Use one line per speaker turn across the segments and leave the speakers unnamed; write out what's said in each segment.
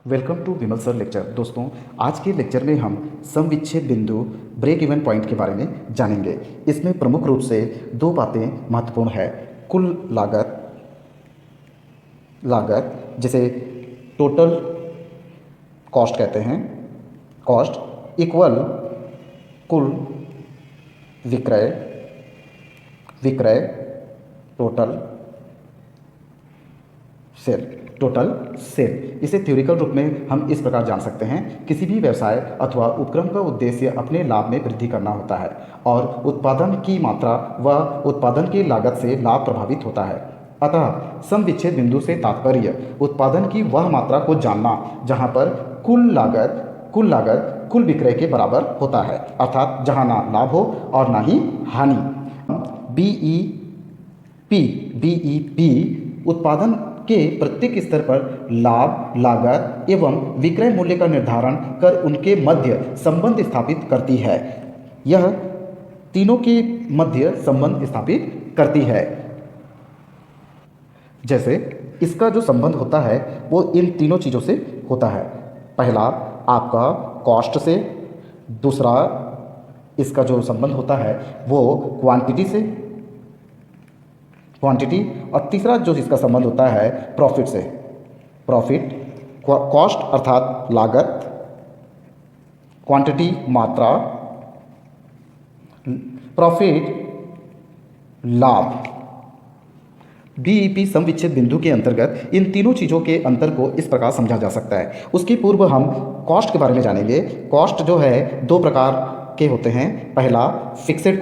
Welcome to Vimal sir lecture. दोस्तों, आज के लेक्चर में हम सम विच्छेद बिंदु ब्रेक इवन पॉइंट के बारे में जानेंगे। इसमें प्रमुख रूप से दो बातें महत्वपूर्ण है। कुल लागत लागत जिसे टोटल कॉस्ट कहते हैं, कॉस्ट इक्वल कुल विक्रय विक्रय टोटल सेल। इसे थ्योरिकल रूप में हम इस प्रकार जान सकते हैं, किसी भी व्यवसाय अथवा उपक्रम का उद्देश्य अपने लाभ में वृद्धि करना होता है और उत्पादन की मात्रा व उत्पादन की लागत से लाभ प्रभावित होता है। अतः सम विच्छेद बिंदु से तात्पर्य उत्पादन की वह मात्रा को जानना जहाँ पर कुल लागत कुल विक्रय के बराबर होता है, अर्थात जहाँ ना लाभ हो और ना ही हानि। बीईपी उत्पादन के प्रत्येक स्तर पर लाभ, लागत एवं विक्रय मूल्य का निर्धारण कर उनके मध्य संबंध स्थापित करती है। यह तीनों के मध्य संबंध स्थापित करती है। जैसे इसका जो संबंध होता है वो इन तीनों चीज़ों से होता है। पहला आपका कॉस्ट से, दूसरा इसका जो संबंध होता है वो क्वांटिटी से, और तीसरा जो इसका संबंध होता है प्रॉफिट से। कॉस्ट अर्थात लागत, क्वांटिटी मात्रा, प्रॉफिट लाभ। बीईपी सम विच्छेद बिंदु के अंतर्गत इन तीनों चीज़ों के अंतर को इस प्रकार समझा जा सकता है। उसके पूर्व हम कॉस्ट के बारे में जानेंगे। कॉस्ट जो है दो प्रकार के होते हैं। पहला फिक्सेड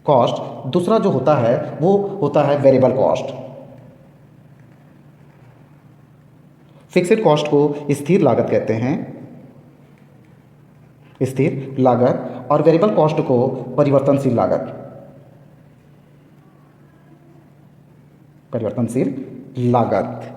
कॉस्ट, दूसरा जो होता है वो होता है वेरिएबल कॉस्ट। फिक्सेड कॉस्ट को स्थिर लागत कहते हैं, स्थिर लागत, और वेरिएबल कॉस्ट को परिवर्तनशील लागत।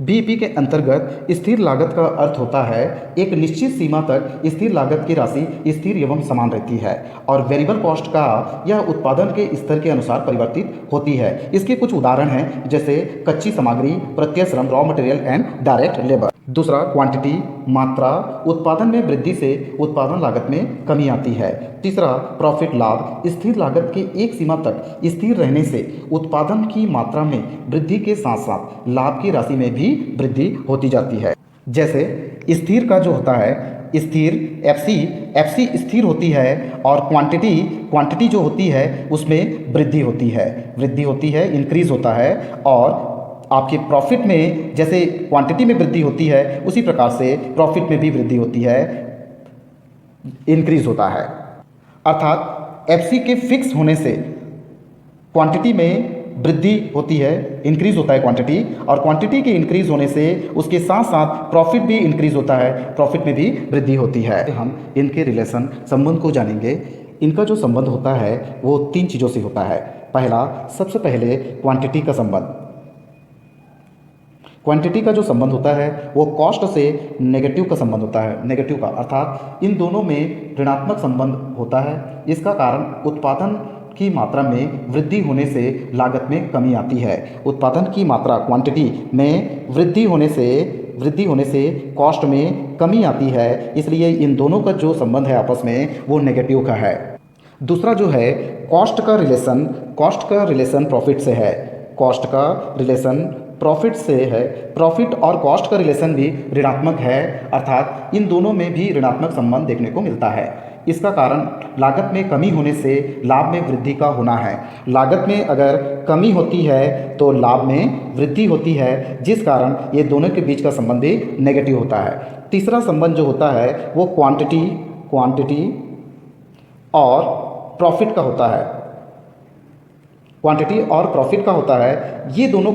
बीईपी के अंतर्गत स्थिर लागत का अर्थ होता है एक निश्चित सीमा तक स्थिर लागत की राशि स्थिर एवं समान रहती है, और वेरिएबल कॉस्ट का यह उत्पादन के स्तर के अनुसार परिवर्तित होती है। इसके कुछ उदाहरण हैं, जैसे कच्ची सामग्री, प्रत्यक्ष श्रम, raw material and direct labour. दूसरा क्वांटिटी मात्रा, उत्पादन में वृद्धि से उत्पादन लागत में कमी आती है। तीसरा प्रॉफिट लाभ, स्थिर लागत के एक सीमा तक स्थिर रहने से उत्पादन की मात्रा में वृद्धि के साथ साथ लाभ की राशि में भी वृद्धि होती जाती है। जैसे स्थिर का जो होता है स्थिर एफसी स्थिर होती है, और क्वांटिटी जो होती है उसमें वृद्धि होती है, इंक्रीज होता है। और आपके प्रॉफिट में जैसे क्वांटिटी में वृद्धि होती है उसी प्रकार से प्रॉफिट में भी वृद्धि होती है, इंक्रीज होता है। अर्थात एफसी के फिक्स होने से क्वांटिटी में वृद्धि होती है, इंक्रीज होता है क्वांटिटी, और क्वांटिटी के इंक्रीज होने से उसके साथ साथ प्रॉफिट भी इंक्रीज होता है, प्रॉफिट में भी वृद्धि होती है। हम इनके रिलेशन संबंध को जानेंगे। इनका जो संबंध होता है वो तीन चीज़ों से होता है। पहला, सबसे पहले क्वांटिटी का संबंध। क्वांटिटी का जो संबंध होता है वो कॉस्ट से नेगेटिव का संबंध होता है, नेगेटिव का अर्थात इन दोनों में ऋणात्मक संबंध होता है। इसका कारण उत्पादन की मात्रा में वृद्धि होने से लागत में कमी आती है। उत्पादन की मात्रा क्वांटिटी में वृद्धि होने से कॉस्ट में कमी आती है, इसलिए इन दोनों का जो संबंध है आपस में वो नेगेटिव का है। दूसरा जो है कॉस्ट का रिलेशन प्रॉफिट से है, कॉस्ट का रिलेशन प्रॉफिट से है। प्रॉफिट और कॉस्ट का रिलेशन भी ऋणात्मक है, अर्थात इन दोनों में भी ऋणात्मक संबंध देखने को मिलता है। इसका कारण लागत में कमी होने से लाभ में वृद्धि का होना है। लागत में अगर कमी होती है तो लाभ में वृद्धि होती है, जिस कारण ये दोनों के बीच का संबंध भी नेगेटिव होता है। तीसरा संबंध जो होता है वो क्वांटिटी और प्रॉफिट का होता है। क्वांटिटी और प्रॉफिट का होता है। ये दोनों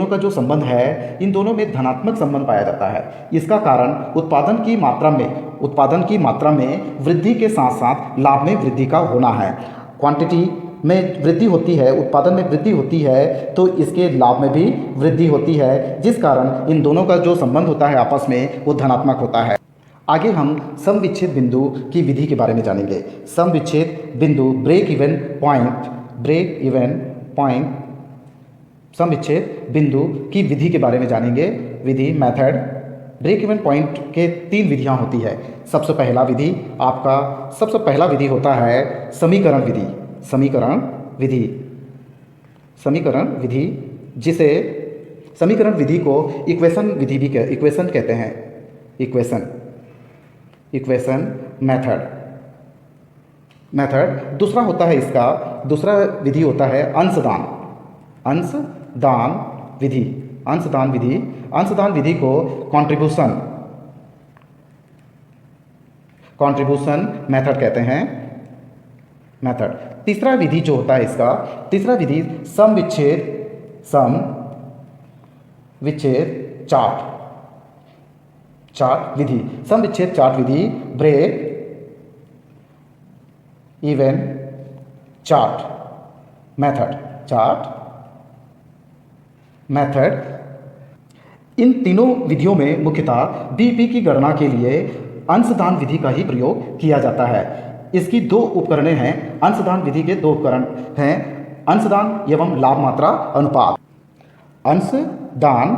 का जो संबंध है, इन दोनों में धनात्मक संबंध पाया जाता है। इसका कारण उत्पादन की मात्रा में वृद्धि के साथ साथ लाभ में वृद्धि का होना है। क्वांटिटी में वृद्धि होती है, उत्पादन में वृद्धि होती है, तो इसके लाभ में भी वृद्धि होती है, जिस कारण इन दोनों का जो संबंध होता है आपस में वो धनात्मक होता है। आगे हम सम विच्छेद बिंदु की विधि के बारे में जानेंगे। सम विच्छेद बिंदु ब्रेक इवन पॉइंट सम विच्छेद बिंदु की विधि के बारे में जानेंगे। विधि मेथड। ब्रेक इवन पॉइंट के 3 विधियां होती है। सबसे पहला विधि होता है समीकरण विधि। समीकरण विधि जिसे समीकरण विधि को इक्वेशन विधि भी इक्वेशन कहते हैं। Equation method. दूसरा विधि होता है अंशदान विधि को कंट्रीब्यूशन मेथड कहते हैं। तीसरा विधि जो होता है तीसरा विधि सम विच्छेद चार्ट विधि ब्रेक इवन चार्ट मेथड। इन तीनों विधियों में मुख्यतः बीपी की गणना के लिए अंशदान विधि का ही प्रयोग किया जाता है। इसकी 2 उपकरणें हैं। अंशदान विधि के 2 उपकरण हैं, अंशदान एवं लाभ मात्रा अनुपात। अंशदान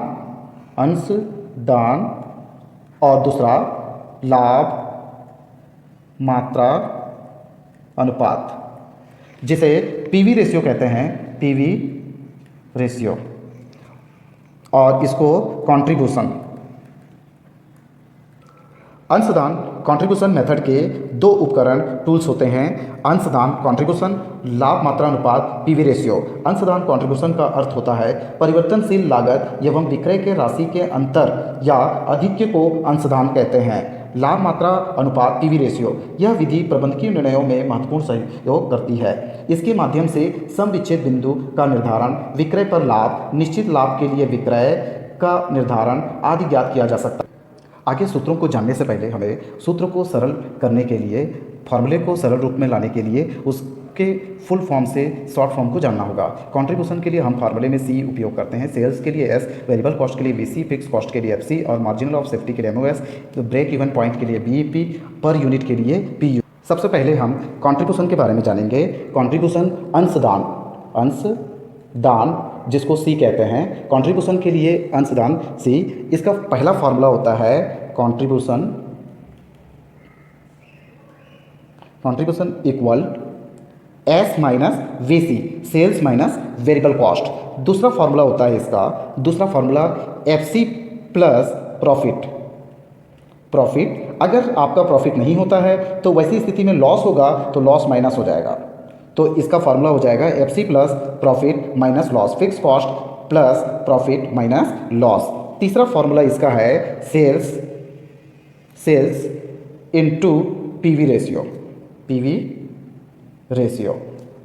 और दूसरा लाभ मात्रा अनुपात, जिसे पीवी रेशियो कहते हैं। पीवी रेशियो और इसको कंट्रीब्यूशन। अंशदान कंट्रीब्यूशन मेथड के 2 उपकरण टूल्स होते हैं। अंशदान कंट्रीब्यूशन, लाभ मात्रा अनुपात, पीवी रेशियो। अंशदान कंट्रीब्यूशन का अर्थ होता है परिवर्तनशील लागत एवं विक्रय के राशि के अंतर या अधिक्य को अंशदान कहते हैं। लाभ मात्रा अनुपात, पीवी रेशियो, यह विधि प्रबंधकीय निर्णयों में महत्वपूर्ण सहयोग करती है। इसके माध्यम से सम विच्छेद बिंदु का निर्धारण, विक्रय पर लाभ, निश्चित लाभ के लिए विक्रय का निर्धारण आदि ज्ञात किया जा सकता है। आगे सूत्रों को जानने से पहले हमें सूत्र को सरल करने के लिए, फॉर्मूले को सरल रूप में लाने के लिए उसके फुल फॉर्म से शॉर्ट फॉर्म को जानना होगा। कंट्रीब्यूशन के लिए हम फार्मूले में सी उपयोग करते हैं, सेल्स के लिए एस, वेरिएबल कॉस्ट के लिए वीसी, फिक्स कॉस्ट के लिए एफसी और मार्जिनल ऑफ सेफ्टी के लिए एमओएस, ब्रेक इवन पॉइंट के लिए बीईपी, पर यूनिट के लिए पीयू। सबसे पहले हम कंट्रीब्यूशन के बारे में जानेंगे। कंट्रीब्यूशन अंशदान जिसको सी कहते हैं, कंट्रीब्यूशन के लिए अंशदान सी। इसका पहला फार्मूला होता है contribution equal S minus VC, sales minus variable cost. दूसरा फार्मूला होता है दूसरा फार्मूला एफसी प्लस प्रॉफिट। अगर आपका प्रॉफिट नहीं होता है तो वैसी स्थिति में लॉस होगा तो लॉस माइनस हो जाएगा। तो इसका फार्मूला हो जाएगा FC plus profit minus loss, fix cost plus profit minus loss. तीसरा फार्मूला इसका है sales into PV ratio,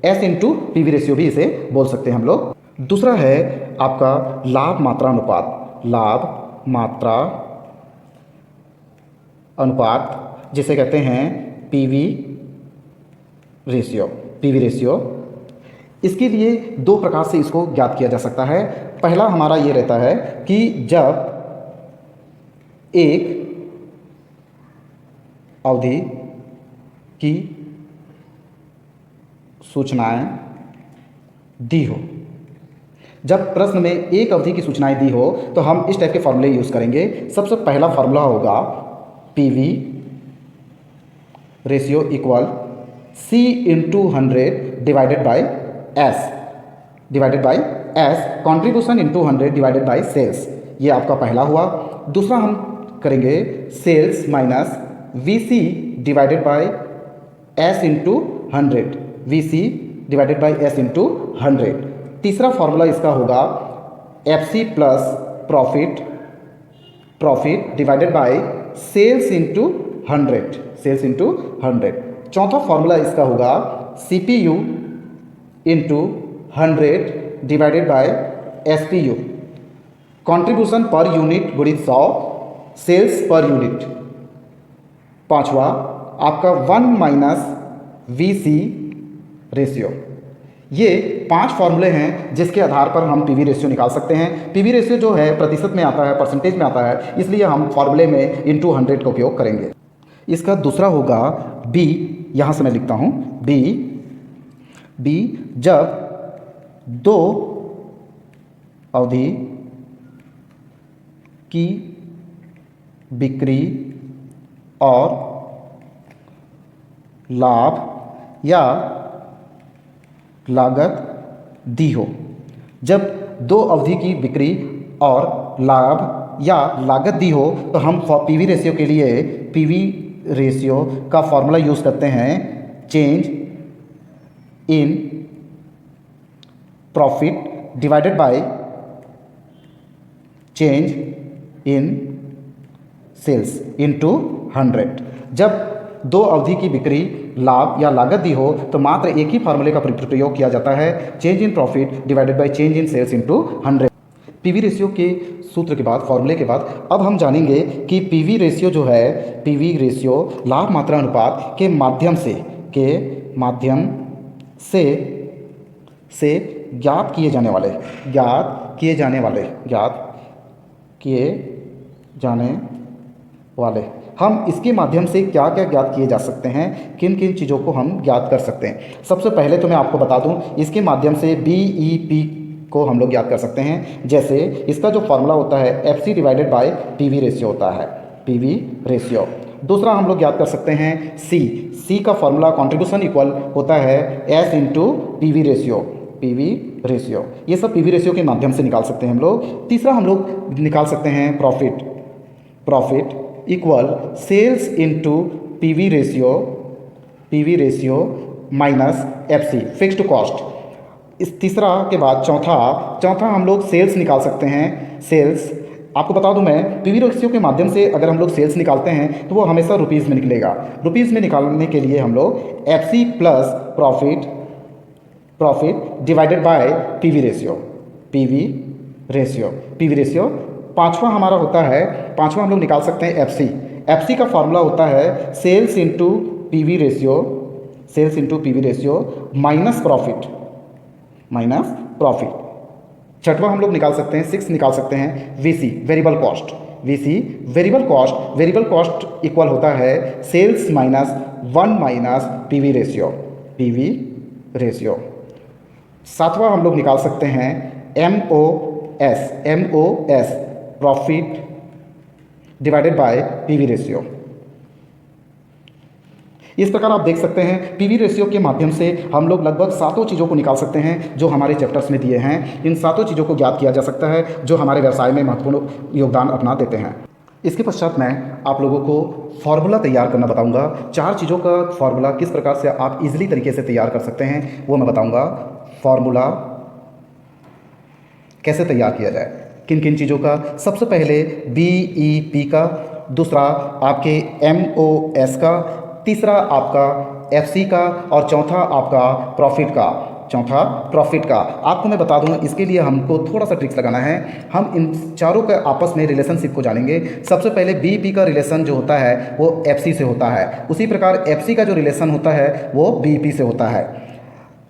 S into PV ratio भी इसे बोल सकते हैं हम लोग। दूसरा है आपका लाभ मात्रा अनुपात, जिसे कहते हैं पीवी रेशियो। इसके लिए 2 प्रकार से इसको ज्ञात किया जा सकता है। पहला हमारा ये रहता है कि जब एक अवधि की सूचनाएं दी हो, जब प्रश्न में एक अवधि की सूचनाएं दी हो तो हम इस टाइप के फॉर्मूले यूज़ करेंगे। सबसे पहला फॉर्मूला होगा PV ratio equal C into 100 divided by S, contribution into 100 divided by sales. ये आपका पहला हुआ। दूसरा हम करेंगे sales minus VC divided by S into 100, VC divided by S into 100। तीसरा फॉर्मूला इसका होगा FC plus profit divided by sales into 100। चौथा फॉर्मूला इसका होगा CPU into 100 divided by SPU, contribution per unit गुणित 100, सेल्स पर यूनिट। पांचवा आपका 1 minus VC ratio. ये 5 फॉर्मूले हैं जिसके आधार पर हम पीवी रेशियो निकाल सकते हैं। पीवी रेशियो जो है प्रतिशत में आता है, परसेंटेज में आता है, इसलिए हम फॉर्मूले में इंटू 100 का उपयोग करेंगे। इसका दूसरा होगा बी, यहाँ से मैं लिखता हूँ बी जब 2 अवधि की बिक्री और लाभ या लागत दी हो। जब दो अवधि की बिक्री और लाभ या लागत दी हो तो हम पीवी रेशियो के लिए पीवी रेशियो का फॉर्मूला यूज़ करते हैं, change in profit divided by change in sales into 100। जब दो अवधि की बिक्री, लाभ या लागत दी हो तो मात्र एक ही फार्मूले का प्रयोग किया जाता है, change in profit divided by change in sales into 100। PV ratio के सूत्र के बाद, फॉर्मूले के बाद अब हम जानेंगे कि पीवी रेशियो जो है, पीवी रेशियो लाभ मात्रा अनुपात के माध्यम से ज्ञात किए जाने वाले हम इसके माध्यम से क्या क्या ज्ञात किए जा सकते हैं, किन किन चीज़ों को हम ज्ञात कर सकते हैं। सबसे पहले तो मैं आपको बता दूं, इसके माध्यम से BEP को हम लोग ज्ञात कर सकते हैं। जैसे इसका जो फॉर्मूला होता है FC divided by PV ratio होता है, PV रेशियो। दूसरा हम लोग ज्ञात कर सकते हैं C का फॉर्मूला कंट्रीब्यूशन इक्वल होता है S इंटू PV रेशियो। ये सब PV रेशियो के माध्यम से निकाल सकते हैं हम लोग। तीसरा हम लोग निकाल सकते हैं profit equal sales into PV ratio minus FC fixed cost. इस तीसरा के बाद चौथा हम लोग सेल्स निकाल सकते हैं। सेल्स आपको बता दूं मैं, पीवी रेशियो के माध्यम से अगर हम लोग सेल्स निकालते हैं तो वो हमेशा रुपीज़ में निकलेगा। रुपीज़ में निकालने के लिए हम लोग FC plus profit divided by PV ratio. पांचवा हमारा होता है, पांचवा हम लोग निकाल सकते हैं FC का फॉर्मूला होता है sales into PV ratio minus profit. छठवा हम लोग निकाल सकते हैं, 6 निकाल सकते हैं VC वेरिएबल कॉस्ट इक्वल होता है sales minus 1 minus PV ratio. सातवां हम लोग निकाल सकते हैं MOS profit divided by PV ratio. इस प्रकार आप देख सकते हैं पीवी रेशियो के माध्यम से हम लोग लगभग 7 चीज़ों को निकाल सकते हैं जो हमारे चैप्टर्स में दिए हैं। इन 7 चीज़ों को ज्ञात किया जा सकता है जो हमारे व्यवसाय में महत्वपूर्ण योगदान अपना देते हैं। इसके पश्चात मैं आप लोगों को फॉर्मूला तैयार करना बताऊंगा। 4 चीज़ों का फॉर्मूला किस प्रकार से आप इजीली तरीके से तैयार कर सकते हैं वो मैं बताऊंगा। फॉर्मूला कैसे तैयार किया जाए, किन किन चीज़ों का। सबसे पहले BEP का, दूसरा आपके MOS का, तीसरा आपका FC का और चौथा आपका प्रॉफिट का। आपको मैं बता दूं, इसके लिए हमको थोड़ा सा ट्रिक्स लगाना है। हम इन चारों के आपस में रिलेशनशिप को जानेंगे। सबसे पहले BEP का रिलेशन जो होता है वो FC से होता है, उसी प्रकार FC का जो रिलेशन होता है वो BEP से होता है।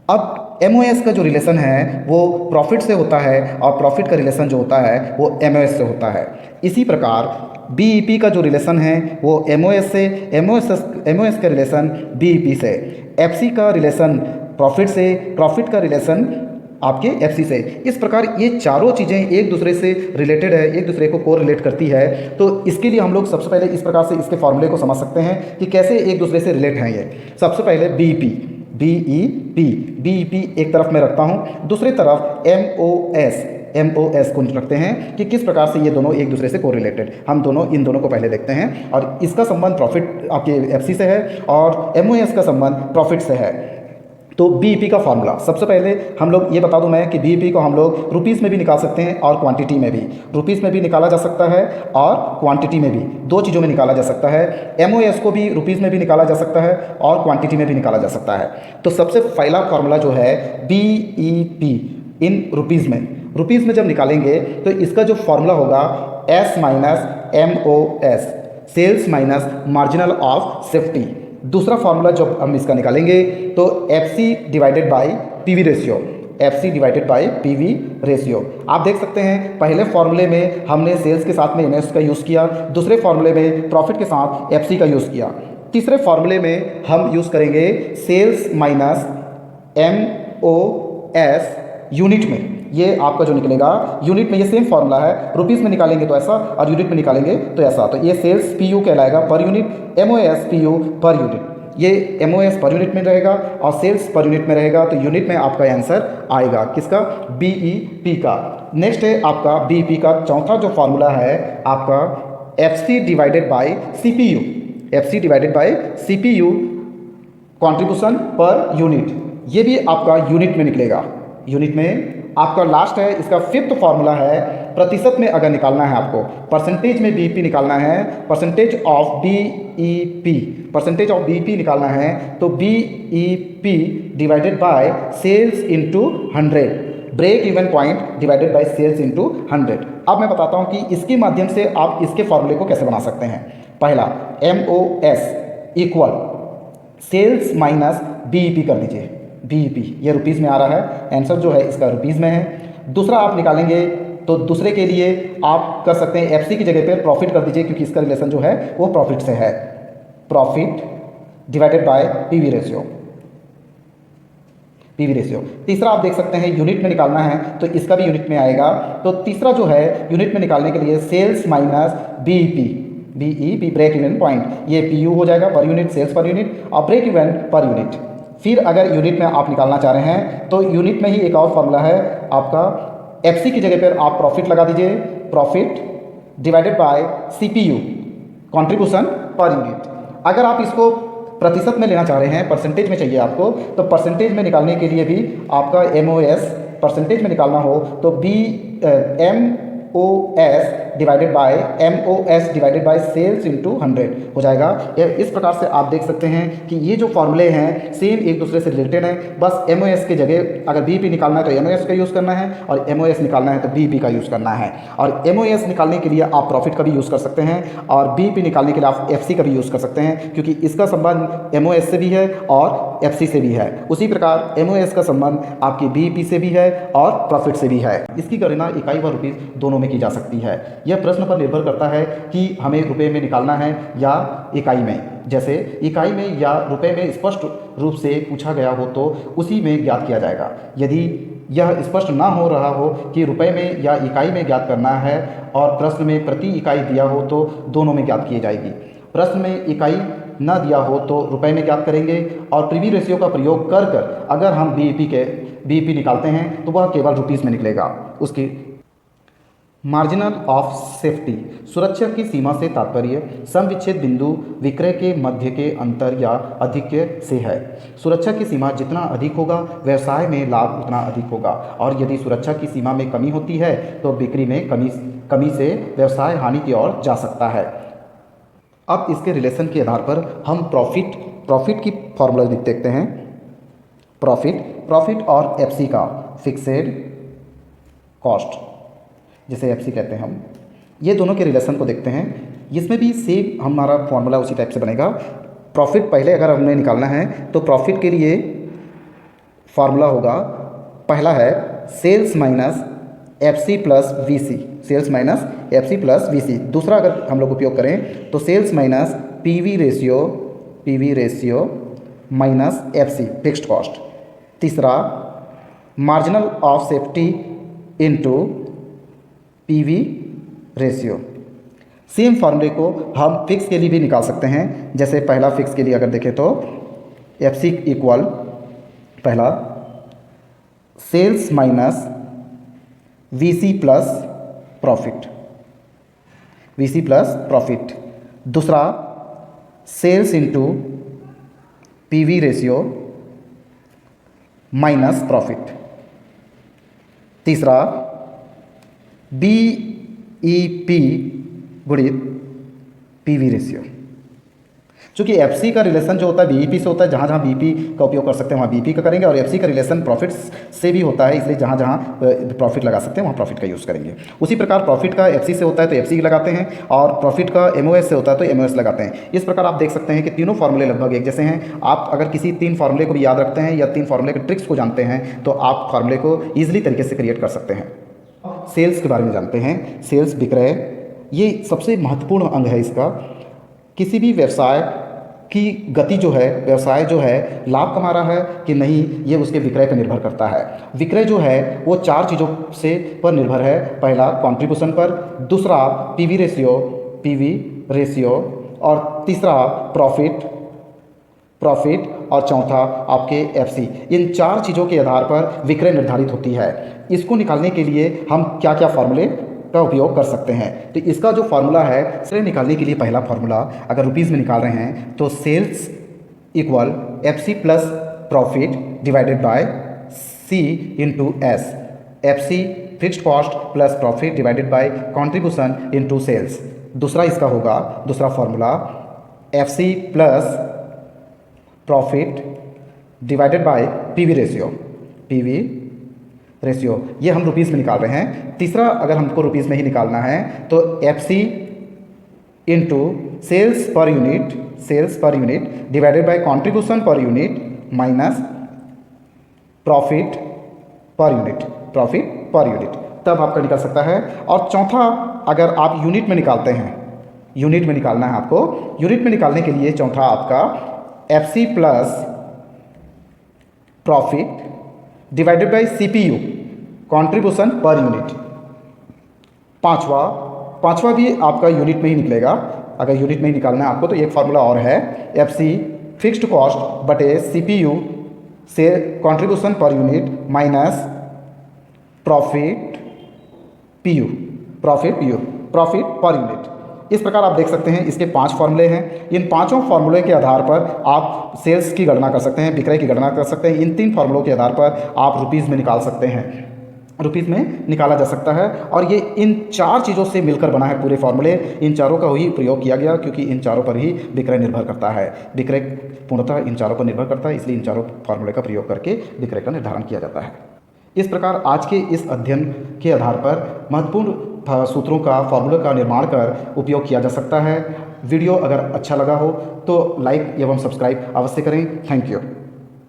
अब MOS का जो रिलेशन है वो प्रॉफिट से होता है और प्रॉफिट का रिलेशन जो होता है वो MOS से होता है। इसी प्रकार BEP का जो रिलेशन है वो MOS से, MOS का रिलेशन BEP से, FC का रिलेशन प्रॉफिट से, प्रॉफिट का रिलेशन आपके FC से। इस प्रकार ये चारों चीज़ें एक दूसरे से रिलेटेड है, एक दूसरे को कोरिलेट करती है। तो इसके लिए हम लोग सबसे पहले इस प्रकार से इसके फॉर्मूले को समझ सकते हैं कि कैसे एक दूसरे से रिलेट हैं ये। सबसे पहले BEP एक तरफ मैं रखता हूँ, दूसरी तरफ MOS को रखते हैं कि किस प्रकार से ये दोनों एक दूसरे से कोरिलेटेड। हम इन दोनों को पहले देखते हैं और इसका संबंध प्रॉफिट आपके FC से है और MOS का संबंध प्रॉफिट से है। तो BEP का फॉर्मूला सबसे पहले हम लोग ये बता दूं मैं कि BEP को हम लोग रुपीज़ में भी निकाल सकते हैं और क्वांटिटी में भी। रुपीज़ में भी निकाला जा सकता है और क्वांटिटी में भी, 2 चीज़ों में निकाला जा सकता है। MOS को भी रुपीज़ में भी निकाला जा सकता है और क्वांटिटी में भी निकाला जा सकता है। तो सबसे पहला फॉर्मूला जो है BEP इन रुपीज़ में जब निकालेंगे तो इसका जो फॉर्मूला होगा S minus MOS sales minus marginal of safety. दूसरा फार्मूला जब हम इसका निकालेंगे तो FC divided by PV ratio. आप देख सकते हैं पहले फार्मूले में हमने सेल्स के साथ में MS का यूज़ किया, दूसरे फार्मूले में प्रॉफिट के साथ FC का यूज़ किया, तीसरे फार्मूले में हम यूज़ करेंगे सेल्स माइनस MOS यूनिट में। ये आपका जो निकलेगा यूनिट में, ये सेम फॉर्मूला है, रुपीज़ में निकालेंगे तो ऐसा और यूनिट में निकालेंगे तो ऐसा। तो ये सेल्स PU कहलाएगा per unit, MOS PU per unit, ये MOS पर यूनिट में रहेगा और सेल्स पर यूनिट में रहेगा। तो यूनिट में आपका आंसर आएगा किसका, BEP का। नेक्स्ट है आपका BEP का चौथा जो फॉर्मूला है आपका FC divided bye CPU, FC divided bye CPU contribution per unit, ये भी आपका यूनिट में निकलेगा। यूनिट में आपका लास्ट है इसका फिफ्थ फॉर्मूला है, प्रतिशत में अगर निकालना है आपको, परसेंटेज में BEP निकालना है, percentage of BEP, percentage of BEP निकालना है तो BEP divided by sales into 100, break even point divided by sales into 100। अब मैं बताता हूँ कि इसके माध्यम से आप इसके फॉर्मूले को कैसे बना सकते हैं। पहला MOS equal sales minus BEP कर दीजिए, BEP ये रुपीज़ में आ रहा है, आंसर जो है इसका रुपीज़ में है। दूसरा आप निकालेंगे तो दूसरे के लिए आप कर सकते हैं FC की जगह पर प्रॉफिट कर दीजिए, क्योंकि इसका रिलेशन जो है वो प्रॉफिट से है, profit divided by PV ratio, PV ratio. तीसरा आप देख सकते हैं यूनिट में निकालना है तो इसका भी यूनिट में आएगा। तो तीसरा जो है यूनिट में निकालने के लिए sales minus BEP break even point, ये PU हो जाएगा पर यूनिट, सेल्स पर यूनिट और ब्रेक इवन पर यूनिट। फिर अगर यूनिट में आप निकालना चाह रहे हैं तो यूनिट में ही एक और फॉर्मूला है आपका, FC की जगह पर आप प्रॉफिट लगा दीजिए, profit divided bye CPU contribution per unit. अगर आप इसको प्रतिशत में लेना चाह रहे हैं, परसेंटेज में चाहिए आपको, तो परसेंटेज में निकालने के लिए भी आपका MOS परसेंटेज में निकालना हो तो MOS divided by sales into 100 हो जाएगा। इस प्रकार से आप देख सकते हैं कि ये जो फॉर्मूले हैं सेम एक दूसरे से रिलेटेड हैं, बस MOS की जगह अगर BEP निकालना है तो MOS का यूज़ करना है और MOS निकालना है तो BEP का यूज़ करना है। और MOS निकालने के लिए आप प्रॉफिट का भी यूज़ कर सकते हैं और BEP निकालने के लिए आप FC का भी यूज़ कर सकते हैं, क्योंकि इसका संबंध MOS से भी है और FC से भी है। उसी प्रकार MOS का संबंध आपकी BEP से भी है और प्रॉफिट से भी है। इसकी गणना इकाई व रुपीज़ दोनों में की जा सकती है। यह प्रश्न पर निर्भर करता है कि हमें रुपए में निकालना है या इकाई में। जैसे इकाई में या रुपए में स्पष्ट रूप से पूछा गया हो तो उसी में ज्ञात किया जाएगा। यदि यह स्पष्ट ना हो रहा हो कि रुपए में या इकाई में ज्ञात करना है और प्रश्न में प्रति इकाई दिया हो तो दोनों में ज्ञात की जाएगी। प्रश्न में इकाई न दिया हो तो रुपए में ज्ञात करेंगे और PV रेशियो का प्रयोग कर कर अगर हम BEP निकालते हैं तो वह केवल रुपीज़ में निकलेगा। उसकी मार्जिनल ऑफ सेफ्टी, सुरक्षा की सीमा से तात्पर्य सम विच्छेद बिंदु विक्रय के मध्य के अंतर या अधिक्य से है। सुरक्षा की सीमा जितना अधिक होगा व्यवसाय में लाभ उतना अधिक होगा, और यदि सुरक्षा की सीमा में कमी होती है तो बिक्री में कमी से व्यवसाय हानि की ओर जा सकता है। अब इसके रिलेशन के आधार पर हम प्रॉफिट की फॉर्मूला देखते हैं। प्रॉफिट और FC का फिक्सेड कॉस्ट जिसे FC कहते हैं हम, ये दोनों के रिलेशन को देखते हैं। इसमें भी सेम हमारा फॉर्मूला उसी टाइप से बनेगा। प्रॉफिट पहले अगर हमने निकालना है तो प्रॉफिट के लिए फार्मूला होगा, पहला है sales minus FC plus VC, sales minus FC plus VC। दूसरा अगर हम लोग उपयोग करें तो sales minus PV ratio minus FC fixed cost. तीसरा marginal of safety into PV ratio. Same फार्मूले को हम फिक्स के लिए भी निकाल सकते हैं। जैसे पहला फिक्स के लिए अगर देखें तो FC इक्वल पहला sales minus VC plus profit. दूसरा sales into PV ratio minus profit. तीसरा BEP गुणित PV रेशियो। चूँकि FC का रिलेशन जो होता है BEP से होता है, जहाँ जहाँ BEP का उपयोग कर सकते हैं वहाँ BEP का करेंगे, और FC का रिलेशन प्रॉफिट से भी होता है, इसलिए जहाँ जहाँ प्रॉफिट लगा सकते हैं वहाँ प्रॉफिट का यूज़ करेंगे। उसी प्रकार प्रॉफिट का FC से होता है तो FC लगाते हैं, और प्रॉफिट का MOS से होता है तो MOS लगाते हैं। इस प्रकार आप देख सकते हैं कि तीनों फार्मूले लगभग एक जैसे हैं। आप अगर किसी 3 फार्मूले को भी याद रखते हैं या 3 फार्मूले के ट्रिक्स को जानते हैं तो आप फार्मूले को ईजिली तरीके से क्रिएट कर सकते हैं। सेल्स के बारे में जानते हैं। सेल्स विक्रय ये सबसे महत्वपूर्ण अंग है इसका। किसी भी व्यवसाय की गति जो है, व्यवसाय जो है लाभ कमा रहा है कि नहीं, ये उसके विक्रय पर निर्भर करता है। विक्रय जो है वो 4 चीज़ों से पर निर्भर है। पहला कंट्रीब्यूशन पर, दूसरा पीवी रेशियो और तीसरा प्रॉफिट और चौथा आपके एफसी। इन 4 चीज़ों के आधार पर विक्रय निर्धारित होती है। इसको निकालने के लिए हम क्या क्या फॉर्मूले का उपयोग कर सकते हैं। तो इसका जो फार्मूला है, इसे निकालने के लिए पहला फार्मूला अगर रुपीज़ में निकाल रहे हैं तो sales equal FC plus profit divided by C into S. FC fixed cost plus profit divided by contribution into sales. दूसरा इसका होगा, दूसरा formula FC plus profit divided by PV ratio. ये हम रुपीज़ में निकाल रहे हैं। तीसरा अगर हमको रुपीज़ में ही निकालना है तो एफसी इंटू सेल्स पर unit divided by contribution per unit minus profit per unit, तब आपका निकल सकता है। और चौथा अगर आप यूनिट में निकालते हैं, यूनिट में निकालना है आपको, यूनिट में निकालने के लिए चौथा आपका FC plus profit divided bye CPU contribution per unit. पांचवा भी आपका यूनिट में ही निकलेगा। अगर यूनिट में ही निकालना है आपको तो एक फार्मूला और है, एफसी फिक्स्ड कॉस्ट बटे सीपीयू से contribution per unit minus profit per unit. इस प्रकार आप देख सकते हैं इसके 5 फार्मूले हैं। इन पांचों फार्मूले के आधार पर आप सेल्स की गणना कर सकते हैं, विक्रय की गणना कर सकते हैं। इन 3 फार्मूलों के आधार पर आप रुपीज़ में निकाल सकते हैं, रुपीज़ में निकाला जा सकता है। और ये इन 4 चीज़ों से मिलकर बना है पूरे फार्मूले। इन चारों का ही प्रयोग किया गया क्योंकि इन चारों पर ही विक्रय निर्भर करता है। विक्रय पूर्णतः इन चारों पर निर्भर करता है, इसलिए इन चारों फार्मूले का प्रयोग करके विक्रय का निर्धारण किया जाता है। इस प्रकार आज के इस अध्ययन के आधार पर महत्वपूर्ण सूत्रों का, फार्मूले का निर्माण कर उपयोग किया जा सकता है। वीडियो अगर अच्छा लगा हो तो लाइक एवं सब्सक्राइब अवश्य करें। Thank you.